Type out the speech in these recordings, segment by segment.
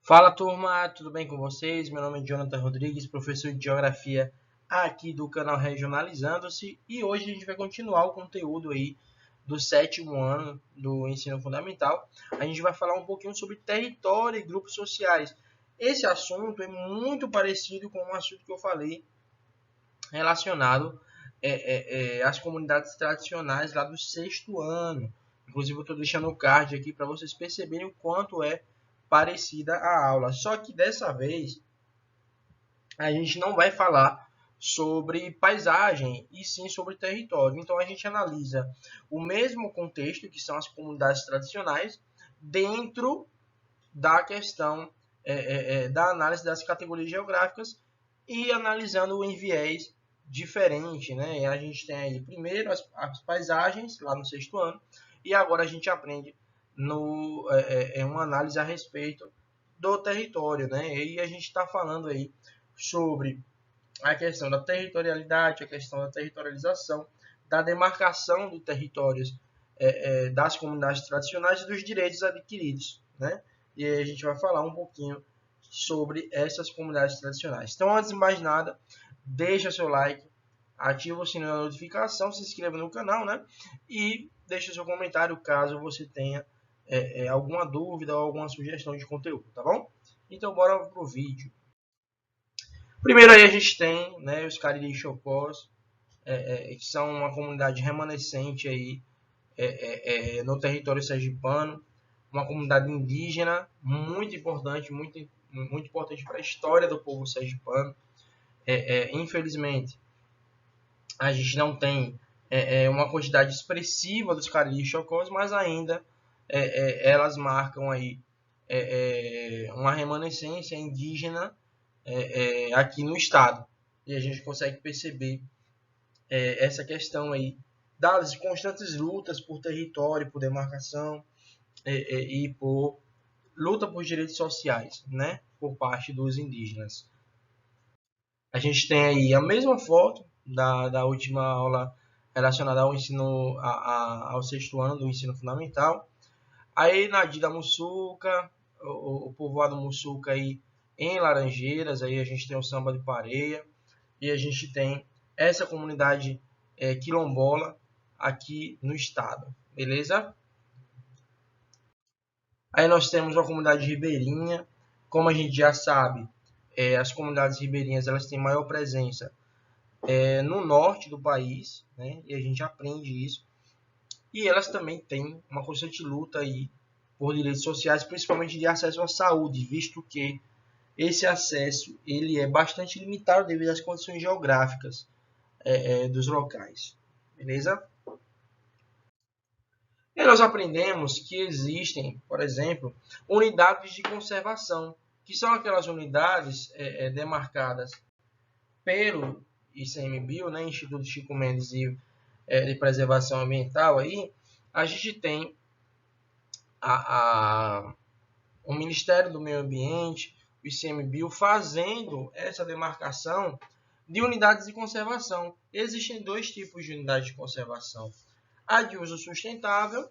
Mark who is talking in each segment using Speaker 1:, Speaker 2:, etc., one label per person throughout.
Speaker 1: Fala turma, tudo bem com vocês? Meu nome é Jonathan Rodrigues, professor de Geografia aqui do canal Regionalizando-se, e hoje a gente vai continuar o conteúdo aí do sétimo ano do ensino fundamental. A gente vai falar um pouquinho sobre território e grupos sociais. Esse assunto é muito parecido com um assunto que eu falei relacionado às comunidades tradicionais lá do sexto ano. Inclusive eu estou deixando o card aqui para vocês perceberem o quanto é parecida a aula. Só que dessa vez a gente não vai falar sobre paisagem e sim sobre território. Então a gente analisa o mesmo contexto, que são as comunidades tradicionais, dentro da questão da análise das categorias geográficas e analisando em viés diferente, né? E a gente tem aí primeiro as paisagens lá no sexto ano e agora a gente aprende uma análise a respeito do território, né? E a gente está falando aí sobre a questão da territorialidade, a questão da territorialização, da demarcação de territórios das comunidades tradicionais e dos direitos adquiridos, né? E aí a gente vai falar um pouquinho sobre essas comunidades tradicionais. Então, antes de mais nada, deixa seu like, ativa o sininho da notificação, se inscreva no canal, né? E deixa seu comentário caso você tenha alguma dúvida ou alguma sugestão de conteúdo, tá bom? Então, bora pro vídeo. Primeiro aí a gente tem, né, os Cariri Chocós, que são uma comunidade remanescente aí no território sergipano, uma comunidade indígena muito importante, muito importante para a história do povo sergipano. Infelizmente, a gente não tem uma quantidade expressiva dos Cariri Chocós, mas ainda elas marcam aí uma remanescência indígena aqui no estado. E a gente consegue perceber essa questão aí das constantes lutas por território, por demarcação e por luta por direitos sociais, né, por parte dos indígenas. A gente tem aí a mesma foto da última aula relacionada ao ensino ao sexto ano do ensino fundamental. Aí na Dida Mussuca, o povoado Mussuca aí em Laranjeiras, aí a gente tem o samba de pareia e a gente tem essa comunidade quilombola aqui no estado, beleza? Aí nós temos a comunidade ribeirinha, como a gente já sabe, as comunidades ribeirinhas elas têm maior presença no norte do país, né? E a gente aprende isso. E elas também têm uma constante luta aí por direitos sociais, principalmente de acesso à saúde, visto que esse acesso ele é bastante limitado devido às condições geográficas dos locais, beleza? E nós aprendemos que existem, por exemplo, unidades de conservação, que são aquelas unidades demarcadas pelo ICMBio, né, Instituto Chico Mendes de Preservação Ambiental. Aí a gente tem o Ministério do Meio Ambiente, o ICMBio, fazendo essa demarcação de unidades de conservação. Existem dois tipos de unidades de conservação: a de uso sustentável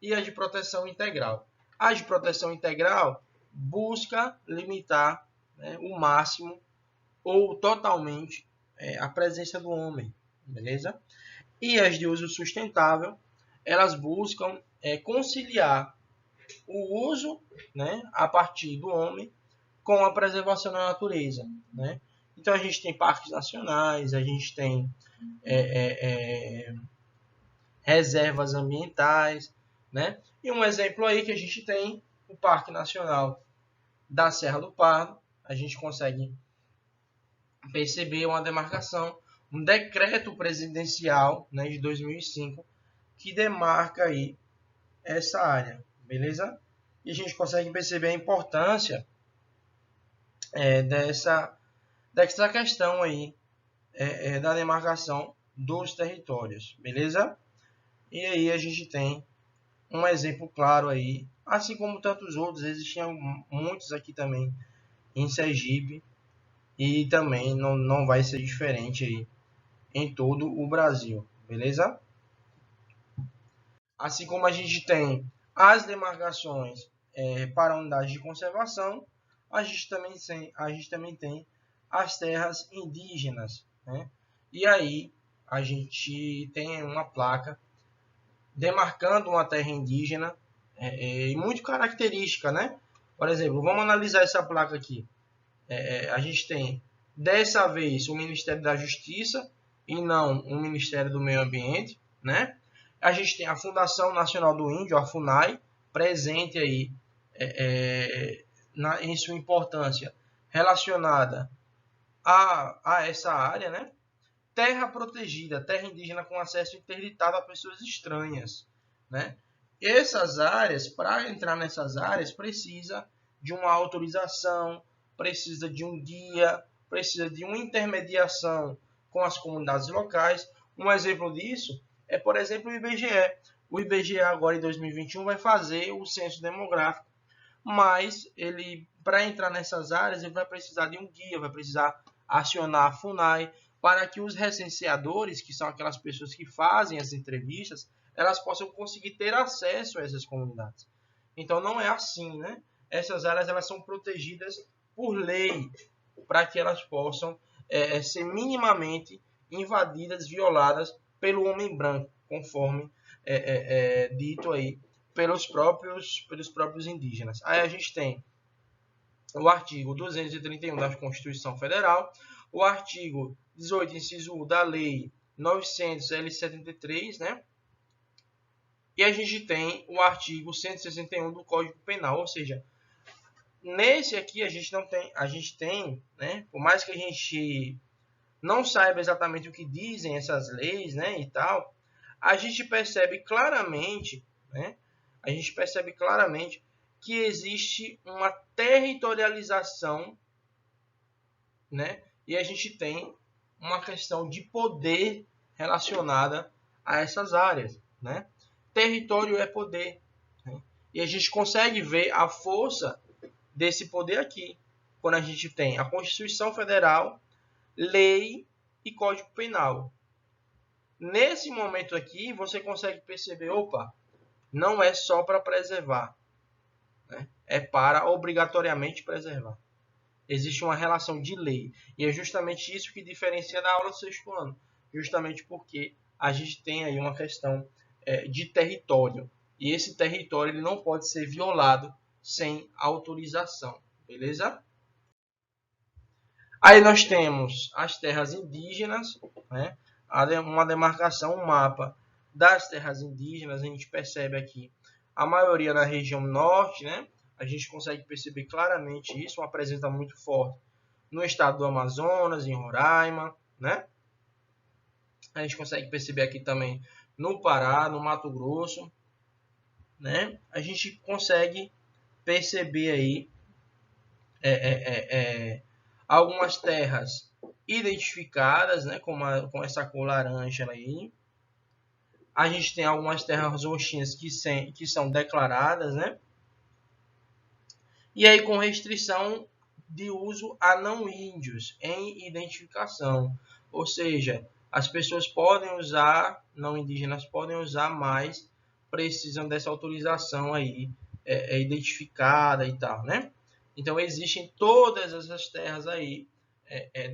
Speaker 1: e a de proteção integral. A de proteção integral busca limitar, né, o máximo ou totalmente a presença do homem, beleza? E as de uso sustentável, elas buscam conciliar o uso, né, a partir do homem com a preservação da natureza, né? Então a gente tem parques nacionais, a gente tem reservas ambientais, né? E um exemplo aí que a gente tem, o Parque Nacional da Serra do Pardo, a gente consegue perceber uma demarcação, um decreto presidencial, né, de 2005, que demarca aí essa área, beleza? E a gente consegue perceber a importância dessa questão aí da demarcação dos territórios, beleza? E aí a gente tem um exemplo claro aí, assim como tantos outros, existiam muitos aqui também em Sergipe, e também não vai ser diferente aí em todo o Brasil, beleza? Assim como a gente tem as demarcações para unidades de conservação, a gente também tem as terras indígenas, né? E aí a gente tem uma placa demarcando uma terra indígena muito característica, né? Por exemplo, vamos analisar essa placa aqui. A gente tem, dessa vez, o Ministério da Justiça e não o Ministério do Meio Ambiente, né? A gente tem a Fundação Nacional do Índio, a FUNAI, presente aí em sua importância relacionada a essa área, né? Terra protegida, terra indígena com acesso interditado a pessoas estranhas, né? Essas áreas, para entrar nessas áreas, precisa de uma autorização, precisa de um guia, precisa de uma intermediação com as comunidades locais. Um exemplo disso é, por exemplo, o IBGE. O IBGE agora em 2021 vai fazer o censo demográfico, mas ele, para entrar nessas áreas, ele vai precisar de um guia, vai precisar acionar a FUNAI, para que os recenseadores, que são aquelas pessoas que fazem as entrevistas, elas possam conseguir ter acesso a essas comunidades. Então não é assim, né? Essas áreas elas são protegidas por lei, para que elas possam ser minimamente invadidas, violadas pelo homem branco, conforme dito aí pelos próprios indígenas. Aí a gente tem o artigo 231 da Constituição Federal, o artigo 18, inciso 1 da Lei 900-L73, né? E a gente tem o artigo 161 do Código Penal, ou seja, nesse aqui a gente tem, né? Por mais que a gente não saiba exatamente o que dizem essas leis, né, e tal, a gente percebe claramente, né? A gente percebe claramente que existe uma territorialização, né? E a gente tem uma questão de poder relacionada a essas áreas, né? Território é poder, né? E a gente consegue ver a força desse poder aqui, quando a gente tem a Constituição Federal, lei e Código Penal. Nesse momento aqui, você consegue perceber, opa, não é só para preservar, né? É para obrigatoriamente preservar. Existe uma relação de lei. E é justamente isso que diferencia da aula do sexto ano. Justamente porque a gente tem aí uma questão de território. E esse território ele não pode ser violado sem autorização. Beleza? Aí nós temos as terras indígenas, né? Uma demarcação, um mapa das terras indígenas. A gente percebe aqui a maioria na região norte, né? A gente consegue perceber claramente isso, uma presença muito forte no estado do Amazonas, em Roraima, né? A gente consegue perceber aqui também no Pará, no Mato Grosso, né? A gente consegue perceber aí algumas terras identificadas, né? Com essa cor laranja aí. A gente tem algumas terras roxinhas que são declaradas, né? E aí com restrição de uso a não índios em identificação. Ou seja, as pessoas podem usar, não indígenas podem usar, mas precisam dessa autorização aí identificada e tal, né? Então existem todas essas terras aí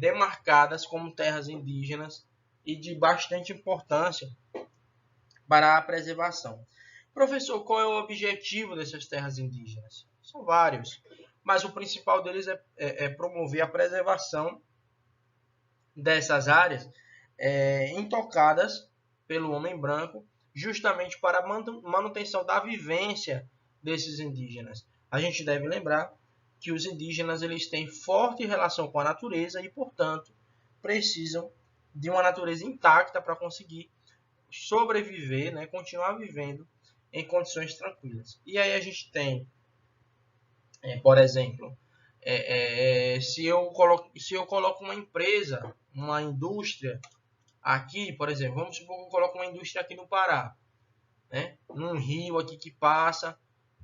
Speaker 1: demarcadas como terras indígenas e de bastante importância para a preservação. Professor, qual é o objetivo dessas terras indígenas? São vários, mas o principal deles é promover a preservação dessas áreas intocadas pelo homem branco, justamente para a manutenção da vivência desses indígenas. A gente deve lembrar que os indígenas eles têm forte relação com a natureza e, portanto, precisam de uma natureza intacta para conseguir sobreviver, né, continuar vivendo em condições tranquilas. E aí a gente tem, por exemplo, se eu coloco uma empresa, uma indústria aqui, por exemplo, vamos supor que eu coloco uma indústria aqui no Pará, né, num rio aqui que passa,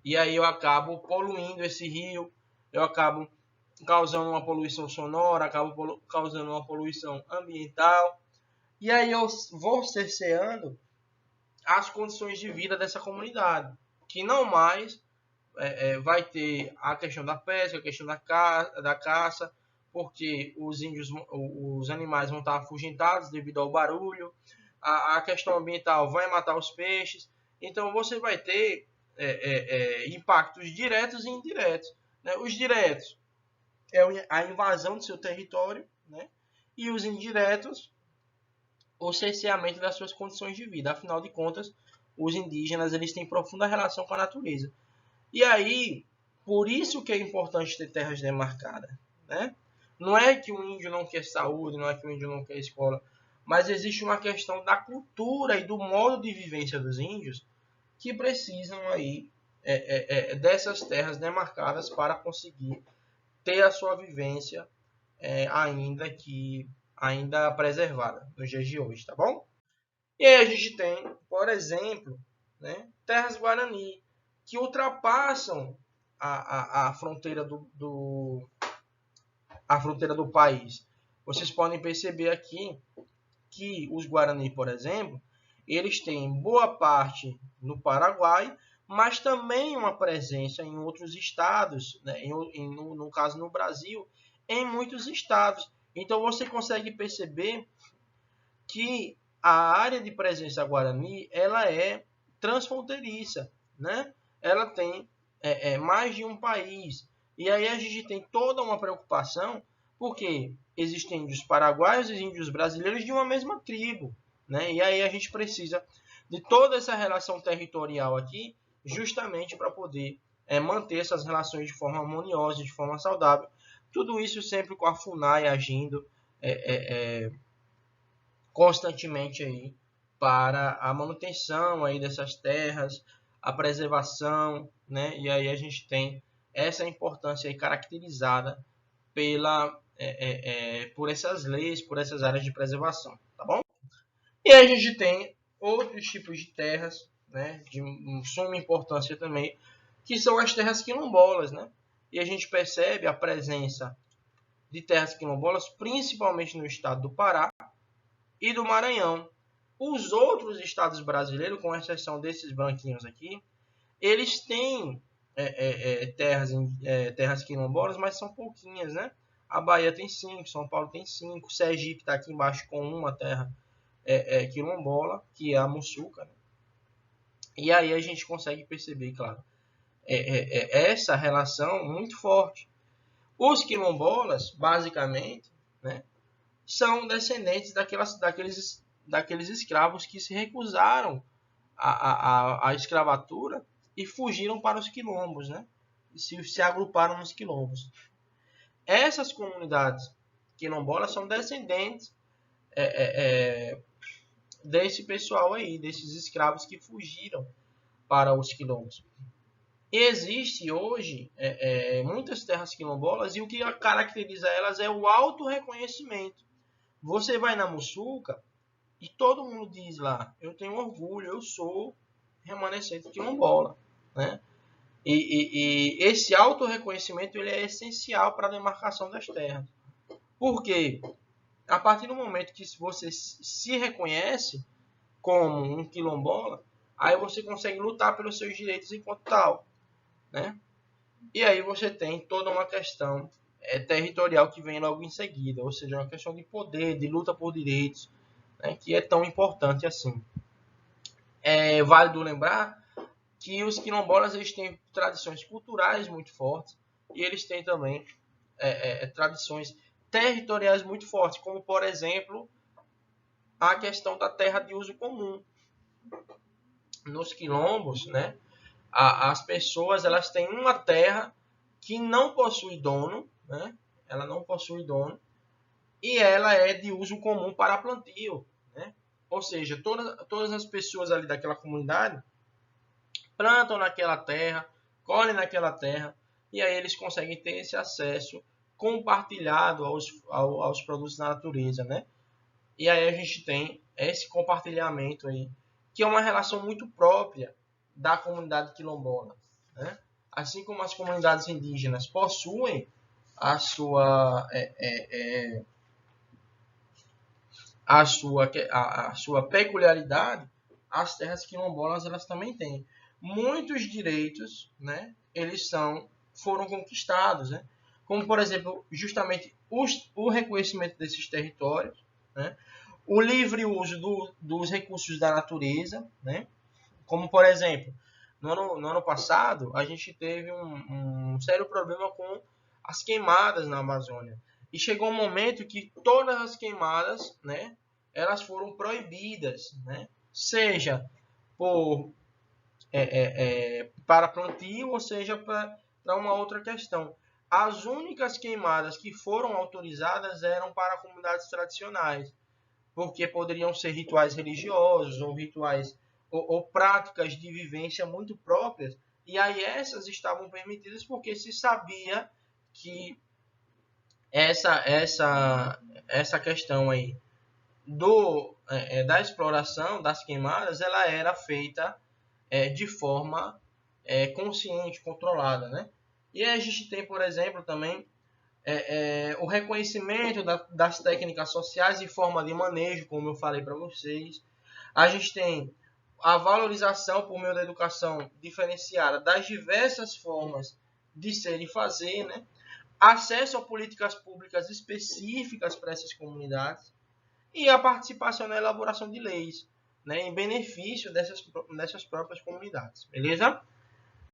Speaker 1: e aí eu acabo poluindo esse rio, eu acabo causando uma poluição sonora, acabo causando uma poluição ambiental, e aí eu vou cerceando as condições de vida dessa comunidade, que não mais vai ter a questão da pesca, a questão da caça, porque os animais vão estar afugentados devido ao barulho, a questão ambiental vai matar os peixes, então você vai ter impactos diretos e indiretos. Né? Os diretos é a invasão do seu território, né? E os indiretos, o cerceamento das suas condições de vida. Afinal de contas, os indígenas eles têm profunda relação com a natureza. E aí, por isso que é importante ter terras demarcadas, né? Não é que o índio não quer saúde, não é que o índio não quer escola, mas existe uma questão da cultura e do modo de vivência dos índios que precisam aí dessas terras demarcadas para conseguir ter a sua vivência ainda preservada nos dias de hoje, tá bom? E aí a gente tem, por exemplo, né, terras Guarani, que ultrapassam a fronteira a fronteira do país. Vocês podem perceber aqui que os Guarani, por exemplo, eles têm boa parte no Paraguai, mas também uma presença em outros estados, né, no caso no Brasil, em muitos estados. Então você consegue perceber que a área de presença Guarani ela é transfronteiriça, né? Ela tem mais de um país. E aí a gente tem toda uma preocupação, porque existem índios paraguaios e índios brasileiros de uma mesma tribo, né? E aí a gente precisa de toda essa relação territorial aqui, justamente para poder manter essas relações de forma harmoniosa, de forma saudável. Tudo isso sempre com a FUNAI agindo constantemente aí para a manutenção aí dessas terras, a preservação, né? E aí a gente tem essa importância aí caracterizada por essas leis, por essas áreas de preservação, tá bom? E aí a gente tem outros tipos de terras, né? De suma importância também, que são as terras quilombolas, né? E a gente percebe a presença de terras quilombolas, principalmente no estado do Pará e do Maranhão. Os outros estados brasileiros, com exceção desses branquinhos aqui, eles têm terras quilombolas, mas são pouquinhas, né? A Bahia tem 5, São Paulo tem 5, Sergipe está aqui embaixo com uma terra quilombola, que é a Muçuca. Né? E aí a gente consegue perceber, claro, essa relação muito forte. Os quilombolas, basicamente, né, são descendentes daqueles escravos que se recusaram à escravatura e fugiram para os quilombos, né? Se agruparam nos quilombos. Essas comunidades quilombolas são descendentes desse pessoal aí, desses escravos que fugiram para os quilombos. Existe hoje muitas terras quilombolas e o que caracteriza elas é o autorreconhecimento. Você vai na Muçuca e todo mundo diz lá, eu tenho orgulho, eu sou remanescente quilombola, né? E esse autorreconhecimento ele é essencial para a demarcação das terras. Porque a partir do momento que você se reconhece como um quilombola, aí você consegue lutar pelos seus direitos enquanto tal, né? E aí você tem toda uma questão territorial que vem logo em seguida, ou seja, uma questão de poder, de luta por direitos, né, que é tão importante assim. É válido lembrar que os quilombolas eles têm tradições culturais muito fortes e eles têm também tradições territoriais muito fortes, como por exemplo a questão da terra de uso comum. Nos quilombos, né, as pessoas elas têm uma terra que não possui dono, né, ela não possui dono e ela é de uso comum para plantio, né? Ou seja, todas as pessoas ali daquela comunidade plantam naquela terra, colhem naquela terra, e aí eles conseguem ter esse acesso compartilhado aos produtos da natureza, né? E aí a gente tem esse compartilhamento aí, que é uma relação muito própria da comunidade quilombola, né? Assim como as comunidades indígenas possuem a sua a sua peculiaridade, as terras quilombolas elas também têm. muitos direitos, né, foram conquistados, né? Como, por exemplo, justamente o reconhecimento desses territórios, né? O livre uso dos recursos da natureza, né? Como, por exemplo, no ano passado, a gente teve um sério problema com as queimadas na Amazônia. E chegou um momento que todas as queimadas, né, elas foram proibidas, né? Seja por para plantio, ou seja, para uma outra questão. As únicas queimadas que foram autorizadas eram para comunidades tradicionais, porque poderiam ser rituais religiosos ou rituais ou práticas de vivência muito próprias, e aí essas estavam permitidas porque se sabia que essa questão aí da exploração das queimadas, ela era feita de forma consciente, controlada, né? E aí a gente tem, por exemplo, também o reconhecimento das técnicas sociais e forma de manejo, como eu falei para vocês. A gente tem a valorização por meio da educação diferenciada das diversas formas de ser e fazer, né? Acesso a políticas públicas específicas para essas comunidades e a participação na elaboração de leis, né, em benefício dessas próprias comunidades, beleza?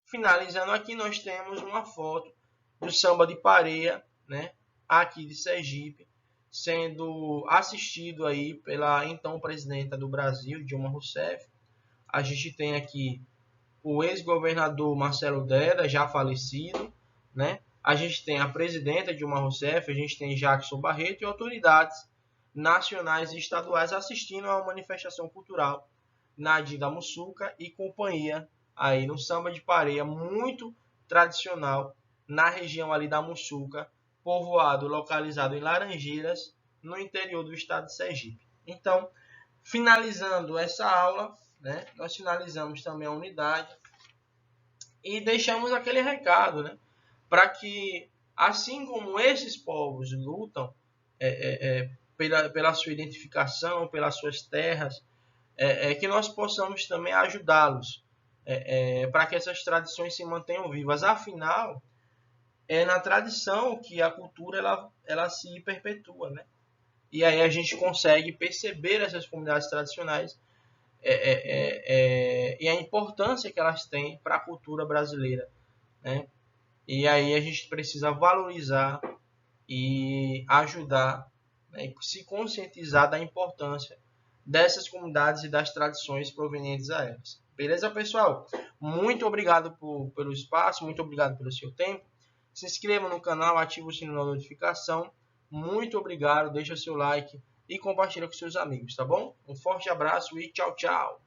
Speaker 1: Finalizando aqui, nós temos uma foto do samba de pareia, né, aqui de Sergipe, sendo assistido aí pela então presidenta do Brasil, Dilma Rousseff. A gente tem aqui o ex-governador Marcelo Deda, já falecido, né? A gente tem a presidenta Dilma Rousseff, a gente tem Jackson Barreto e autoridades nacionais e estaduais assistindo a uma manifestação cultural na Dinda Muçuca e companhia aí no samba de pareia muito tradicional na região ali da Muçuca, povoado localizado em Laranjeiras, no interior do estado de Sergipe. Então, finalizando essa aula, né, nós finalizamos também a unidade e deixamos aquele recado, né, para que, assim como esses povos lutam pela sua identificação, pelas suas terras, que nós possamos também ajudá-los para que essas tradições se mantenham vivas. Afinal, é na tradição que a cultura ela se perpetua, né? E aí a gente consegue perceber essas comunidades tradicionais e a importância que elas têm para a cultura brasileira, né? E aí a gente precisa valorizar e ajudar, né, se conscientizar da importância dessas comunidades e das tradições provenientes a elas. Beleza, pessoal? Muito obrigado pelo espaço, muito obrigado pelo seu tempo. Se inscreva no canal, ative o sininho da notificação. Muito obrigado, deixa seu like e compartilha com seus amigos, tá bom? Um forte abraço e tchau, tchau!